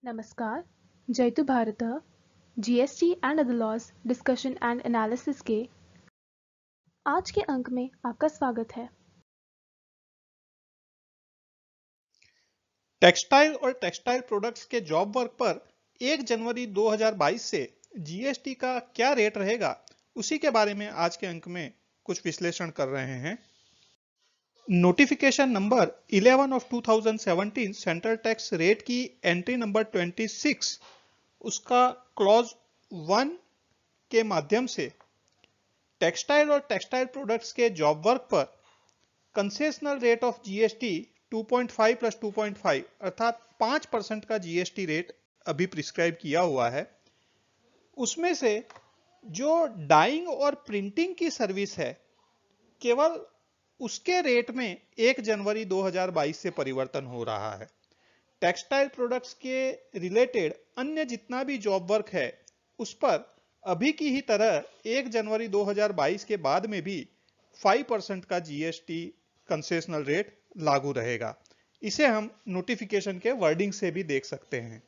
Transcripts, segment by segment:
नमस्कार, जयतु भारतः GST and other laws discussion and analysis के आज के अंक में आपका स्वागत है। टेक्सटाइल और टेक्सटाइल प्रोडक्ट्स के जॉब वर्क पर 1 जनवरी 2022 से जीएसटी का क्या रेट रहेगा, उसी के बारे में आज के अंक में कुछ विश्लेषण कर रहे हैं। Notification number 11 of 2017 central tax rate की एंट्री नंबर 26 उसका क्लॉज 1 के माध्यम से टेक्सटाइल और टेक्सटाइल प्रोडक्ट्स के जॉब वर्क पर concessional rate of GST 2.5 plus 2.5 अर्थात 5% का जीएसटी रेट अभी प्रिस्क्राइब किया हुआ है। उसमें से जो डाइंग और प्रिंटिंग की सर्विस है केवल उसके रेट में 1 जनवरी 2022 से परिवर्तन हो रहा है। टेक्सटाइल प्रोडक्ट्स के रिलेटेड अन्य जितना भी जॉब वर्क है उस पर अभी की ही तरह 1 जनवरी 2022 के बाद में भी 5% का जीएसटी कंसेशनल रेट लागू रहेगा। इसे हम नोटिफिकेशन के वर्डिंग से भी देख सकते हैं।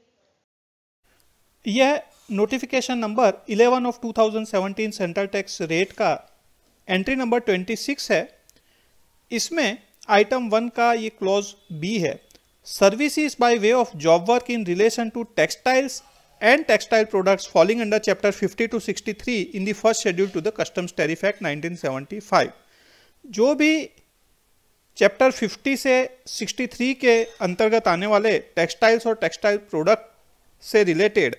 यह notification number 11 of 2017 central tax rate का एंट्री नंबर 26 है। इसमें आइटम 1 का ये क्लॉज बी है, services by way of job work in relation to textiles and textile products falling under chapter 50 to 63 in the first schedule to the customs tariff act 1975। जो भी chapter 50 से 63 के अंतर्गत आने वाले टेक्सटाइल्स और टेक्सटाइल प्रोडक्ट से रिलेटेड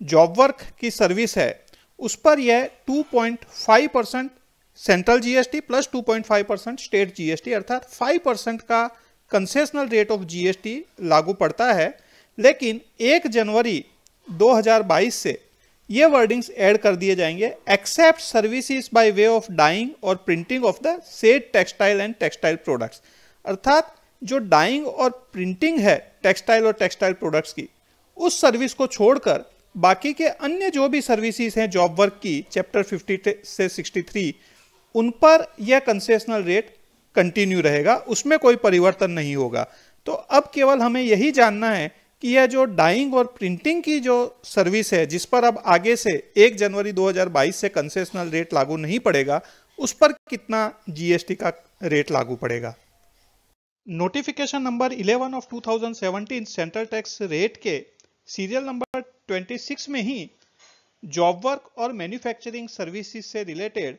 जॉब वर्क की सर्विस है उस पर यह 2.5% central GST plus 2.5% state GST अर्थात 5% का कंसेशनल रेट ऑफ जीएसटी लागू पड़ता है। लेकिन 1 जनवरी 2022 से ये वर्डिंग्स ऐड कर दिए जाएंगे, except services by way of dyeing और printing of the said textile and textile products. अर्थात जो डाइंग और प्रिंटिंग है टेक्सटाइल और टेक्सटाइल प्रोडक्ट्स की, उस सर्विस को छोड़कर बाकी के अन्य जो भी सर्विसेज हैं जॉब वर्क की चैप्टर 50 से 63 उन पर यह कंसेशनल रेट कंटिन्यू रहेगा, उसमें कोई परिवर्तन नहीं होगा। तो अब केवल हमें यही जानना है कि यह जो डाइंग और प्रिंटिंग की जो सर्विस है जिस पर अब आगे से 1 जनवरी 2022 से कंसेशनल रेट लागू नहीं पड़ेगा, उस पर कितना जीएसटी का रेट लागू पड़ेगा। Notification number 11 of 2017 central tax rate के सीरियल नंबर 26 में ही जॉब वर्क और मैन्युफैक्चरिंग सर्विसेज से रिलेटेड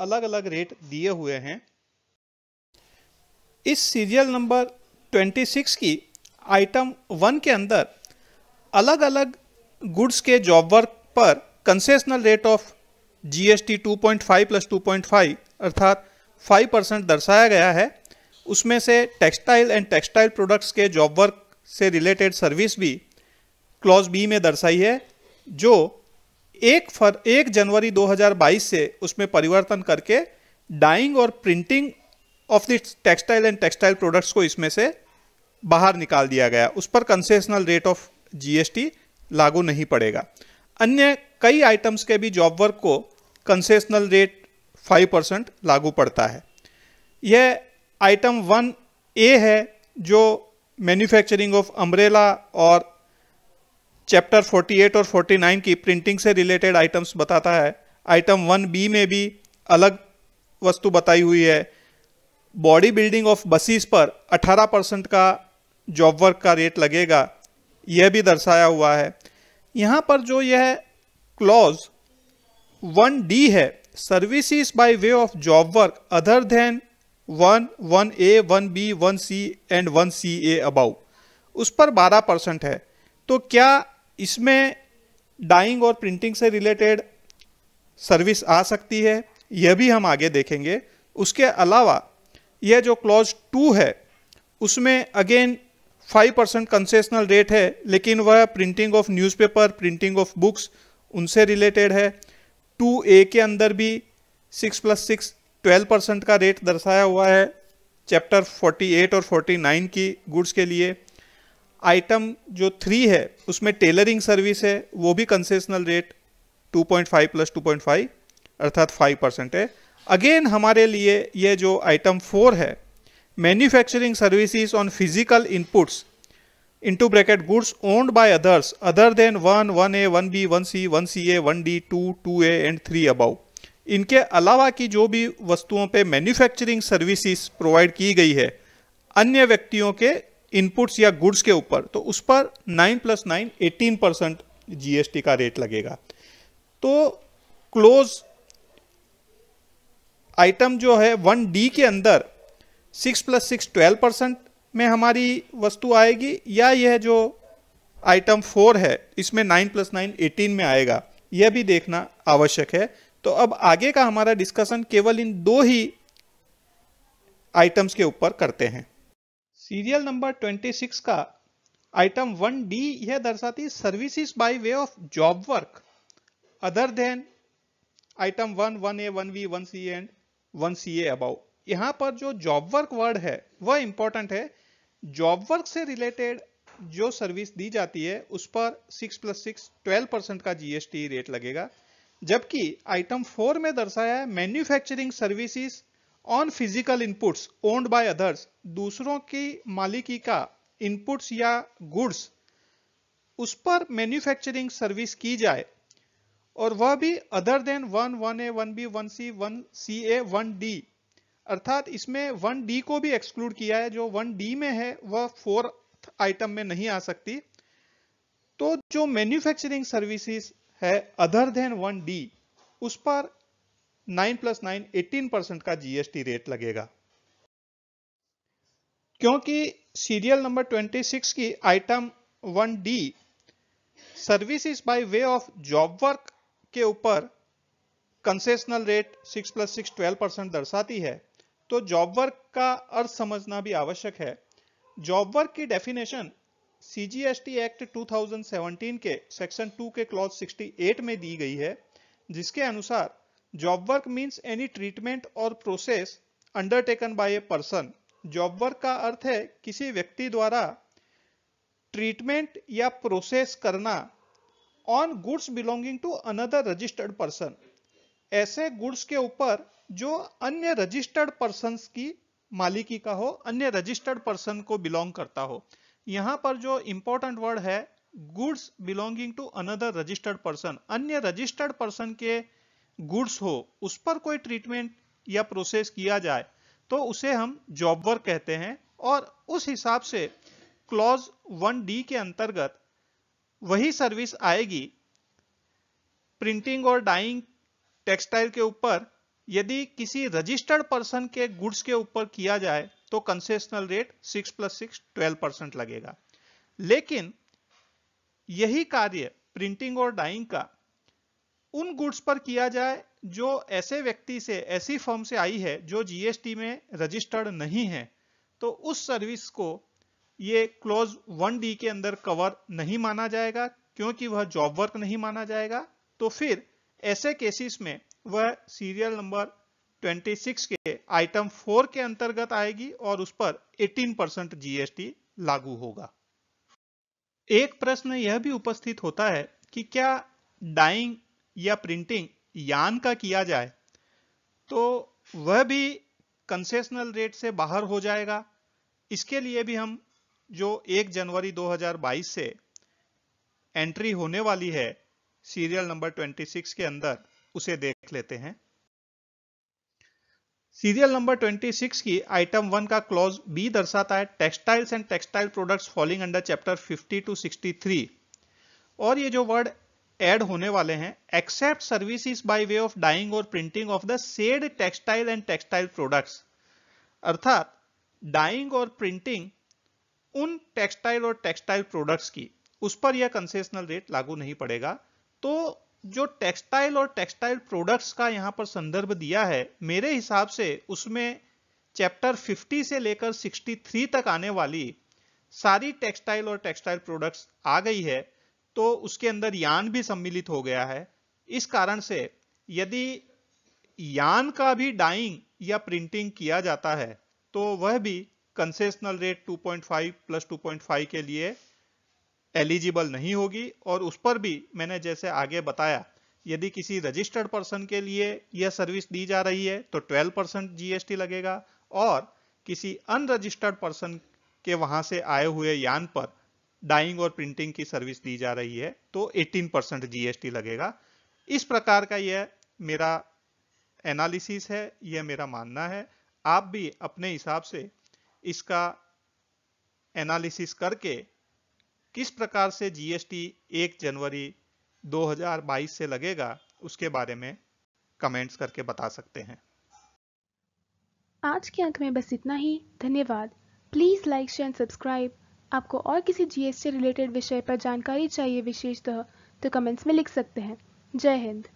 अलग अलग रेट दिए हुए हैं। इस सीरियल नंबर 26 की आइटम 1 के अंदर अलग अलग गुड्स के जॉब वर्क पर concessional rate of GST 2.5 plus 2.5 अर्थात 5% दर्शाया गया है। उसमें से टेक्सटाइल एंड टेक्सटाइल प्रोडक्ट्स के जॉब वर्क से रिलेटेड सर्विस भी क्लॉज बी में दर्शाई है, जो 1 जनवरी 2022 से उसमें परिवर्तन करके डाइंग और printing of the textile and textile products को इसमें से बाहर निकाल दिया गया। उस पर कंसेशनल रेट ऑफ जीएसटी लागू नहीं पड़ेगा। अन्य कई आइटम्स के भी जॉब वर्क को कंसेशनल रेट 5% लागू पड़ता है। यह आइटम 1A है जो मैन्युफैक्चरिंग ऑफ अम्ब्रेला और चैप्टर 48 और 49 की प्रिंटिंग से रिलेटेड आइटम्स बताता है। आइटम 1B में भी अलग वस्तु बताई हुई है। बॉडी बिल्डिंग ऑफ बसेस पर 18% का जॉब वर्क का रेट लगेगा, यह भी दर्शाया हुआ है। यहाँ पर जो यह क्लॉज 1D है, services by way of job work other than 1A, 1B, 1C and 1CA above, उस पर 12% है। तो क्या इसमें डाइंग और प्रिंटिंग से रिलेटेड सर्विस आ सकती है, यह भी हम आगे देखेंगे। उसके अलावा यह जो क्लॉज 2 है उसमें अगेन 5% कंसेशनल रेट है, लेकिन वह printing of newspaper, printing of books उनसे रिलेटेड है। 2A के अंदर भी 6 + 6 12% का रेट दर्शाया हुआ है चैप्टर 48 और 49 की गुड्स के लिए। आइटम जो 3 है उसमें टेलरिंग सर्विस है, वो भी कंसेशनल रेट 2.5 प्लस 2.5 अर्थात 5% है। अगेन हमारे लिए ये जो आइटम 4 है, manufacturing services on physical inputs, into bracket goods owned by others other than 1, 1A, 1B, 1C, 1CA, 1D, 2, 2A and 3 above. इनके अलावा की जो भी वस्तुओं पे मैन्युफैक्चरिंग सर्विसेज प्रोवाइड की गई है अन्य व्यक्तियों के इनपुट्स या गुड्स के ऊपर, तो उस पर 9 + 9 18% जीएसटी का रेट लगेगा। तो क्लोज आइटम जो है 1D के अंदर 6 + 6 12% में हमारी वस्तु आएगी, या यह जो आइटम 4 है इसमें 9 + 9 18 में आएगा, यह भी देखना आवश्यक है। तो अब आगे का हमारा डिस्कशन केवल इन दो ही आइटम्स के ऊपर करते हैं। सीरियल नंबर 26 का आइटम 1D यह दर्शाती services by way of job work other than item 1, 1A, 1B, 1C and 1CA above. यहां पर जो जॉब वर्क वर्ड है वह इंपॉर्टेंट है। जॉब वर्क से रिलेटेड जो सर्विस दी जाती है उस पर 6 + 6 12% का जीएसटी रेट लगेगा, जबकि आइटम 4 में दर्शाया है manufacturing services on physical inputs owned by others, दूसरों की मालिकी का इनपुट्स या गुड्स उस पर मैन्युफैक्चरिंग सर्विस की जाए, और वह भी other than 1, 1A, 1B, 1C, 1CA, 1D, अर्थात इसमें 1D को भी एक्सक्लूड किया है। जो 1D में है वह 4th आइटम में नहीं आ सकती। तो जो मैन्युफैक्चरिंग सर्विसेज है अदर देन 1D उस पर 9 + 9 18% का जीएसटी रेट लगेगा। क्योंकि सीरियल नंबर 26 की item 1D services by way of job work के ऊपर कंसेशनल रेट 6 + 6 12% दर्शाती है, तो जॉब वर्क का अर्थ समझना भी आवश्यक है। जॉब वर्क की डेफिनेशन सीजीएसटी एक्ट 2017 के सेक्शन 2 के क्लॉज 68 में दी गई है, जिसके अनुसार job work means any treatment और process undertaken by a person. Job work का अर्थ है किसी व्यक्ति द्वारा ट्रीटमेंट या प्रोसेस करना on goods belonging to another registered person, ऐसे गुड्स के ऊपर जो अन्य रजिस्टर्ड पर्सन्स की मालिकी का हो, अन्य रजिस्टर्ड पर्सन को बिलोंग करता हो। यहां पर जो इंपॉर्टेंट वर्ड है goods belonging to another registered person, अन्य रजिस्टर्ड पर्सन के गुड्स हो उस पर कोई ट्रीटमेंट या प्रोसेस किया जाए तो उसे हम जॉब वर्क कहते हैं। और उस हिसाब से क्लॉज 1D के अंतर्गत वही सर्विस आएगी प्रिंटिंग और डाइंग टेक्सटाइल के ऊपर, यदि किसी रजिस्टर्ड पर्सन के गुड्स के ऊपर किया जाए तो कंसेशनल रेट 6 + 6 12% लगेगा। लेकिन यही कार्य प्रिंटिंग और डाइंग का उन गुड्स पर किया जाए जो ऐसे व्यक्ति से, ऐसी फर्म से आई है जो जीएसटी में रजिस्टर्ड नहीं है, तो उस सर्विस को ये क्लॉज 1D के अंदर कवर नहीं माना जाएगा, क्योंकि वह जॉब वर्क नहीं माना जाएगा। तो फिर ऐसे केसेस में वह सीरियल नंबर 26 के आइटम 4 के अंतर्गत आएगी और उस पर 18% जीएसटी लागू होगा। एक प्रश्न यह भी उपस्थित होता है कि क्या डाइंग या प्रिंटिंग यान का किया जाए तो वह भी कंसेशनल रेट से बाहर हो जाएगा। इसके लिए भी हम जो 1 जनवरी 2022 से एंट्री होने वाली है सीरियल नंबर 26 के अंदर, उसे देख लेते हैं। सीरियल नंबर 26 की आइटम 1 का क्लॉज बी दर्शाता है textiles and textile products falling under chapter 50 to 63, और ये जो वर्ड ऐड होने वाले हैं except services by way of dyeing और printing of the said textile and textile products, अर्थात डाइंग और प्रिंटिंग उन टेक्सटाइल और टेक्सटाइल प्रोडक्ट्स की, उस पर यह कंसेशनल रेट लागू नहीं पड़ेगा। तो जो टेक्सटाइल और टेक्सटाइल प्रोडक्ट्स का यहां पर संदर्भ दिया है, मेरे हिसाब से उसमें चैप्टर 50 से लेकर 63 तक आने वाली सारी टेक्सटाइल और टेक्सटाइल प्रोडक्ट्स आ गई है, तो उसके अंदर यान भी सम्मिलित हो गया है। इस कारण से यदि यान का भी डाइंग या प्रिंटिंग किया जाता है तो वह भी कंसेशनल रेट 2.5 + 2.5 के लिए एलिजिबल नहीं होगी, और उस पर भी मैंने जैसे आगे बताया यदि किसी रजिस्टर्ड पर्सन के लिए यह सर्विस दी जा रही है तो 12% जीएसटी लगेगा, और किसी अनरजिस्टर्ड पर्सन के वहां से आए हुए यान पर डाइंग और प्रिंटिंग की सर्विस दी जा रही है तो 18% जीएसटी लगेगा। इस प्रकार का यह मेरा एनालिसिस है, यह मेरा मानना है। आप भी अपने हिसाब से इसका एनालिसिस करके किस प्रकार से जीएसटी 1 जनवरी 2022 से लगेगा उसके बारे में कमेंट्स करके बता सकते हैं। आज के अंक में बस इतना ही। धन्यवाद। Please like, share and subscribe. आपको और किसी जीएसटी रिलेटेड विषय पर जानकारी चाहिए विशेषतः तो कमेंट्स में लिख सकते हैं। जय हिंद।